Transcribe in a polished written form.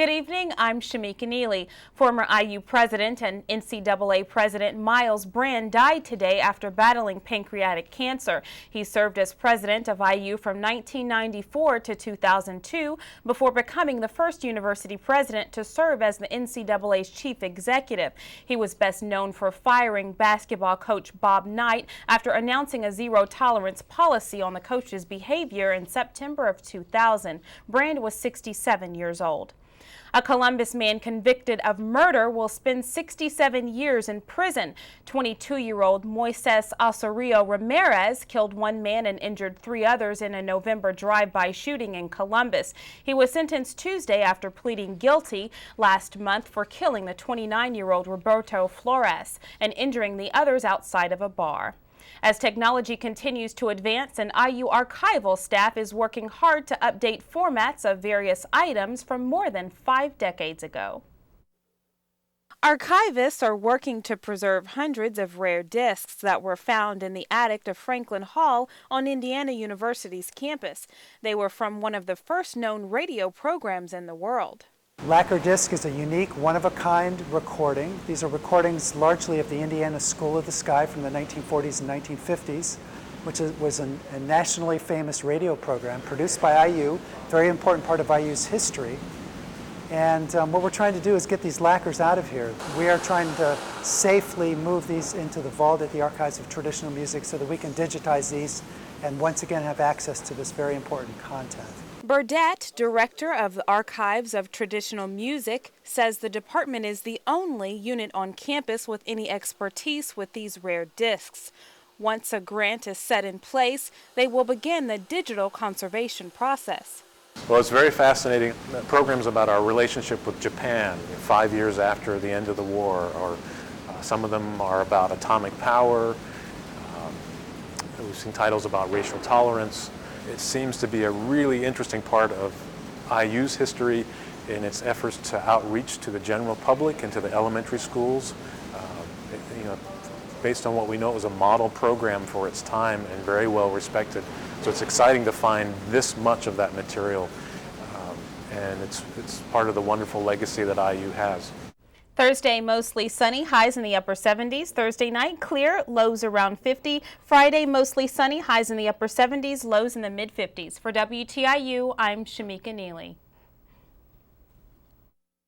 Good evening, I'm Shameka Neely. Former IU president and NCAA president Myles Brand died today after battling pancreatic cancer. He served as president of IU from 1994 to 2002 before becoming the first university president to serve as the NCAA's chief executive. He was best known for firing basketball coach Bob Knight after announcing a zero-tolerance policy on the coach's behavior in September of 2000. Brand was 67 years old. A Columbus man convicted of murder will spend 67 years in prison. 22-year-old Moises Osorio Ramirez killed one man and injured three others in a November drive-by shooting in Columbus. He was sentenced Tuesday after pleading guilty last month for killing the 29-year-old Roberto Flores and injuring the others outside of a bar. As technology continues to advance, an IU archival staff is working hard to update formats of various items from more than 5 decades ago. Archivists are working to preserve hundreds of rare discs that were found in the attic of Franklin Hall on Indiana University's campus. They were from one of the first known radio programs in the world. Laquer disc is a unique, one-of-a-kind recording. These are recordings largely of the Indiana School of the Sky from the 1940s and 1950s, which was a nationally famous radio program produced by IU, very important part of IU's history. And what we're trying to do is get these lacquers out of here. We are trying to safely move these into the vault at the Archives of Traditional Music so that we can digitize these and once again have access to this very important content. Burdett, director of the Archives of Traditional Music, says the department is the only unit on campus with any expertise with these rare discs. Once a grant is set in place, they will begin the digital conservation process. Well, it's very fascinating. Programs about our relationship with Japan 5 years after the end of the war, or some of them are about atomic power. We've seen titles about racial tolerance. It seems to be a really interesting part of IU's history in its efforts to outreach to the general public and to the elementary schools. Based on what we know, it was a model program for its time and very well respected. So it's exciting to find this much of that material, and it's part of the wonderful legacy that IU has. Thursday, mostly sunny, highs in the upper 70s. Thursday night, clear, lows around 50. Friday, mostly sunny, highs in the upper 70s, lows in the mid 50s. For WTIU, I'm Shameka Neely.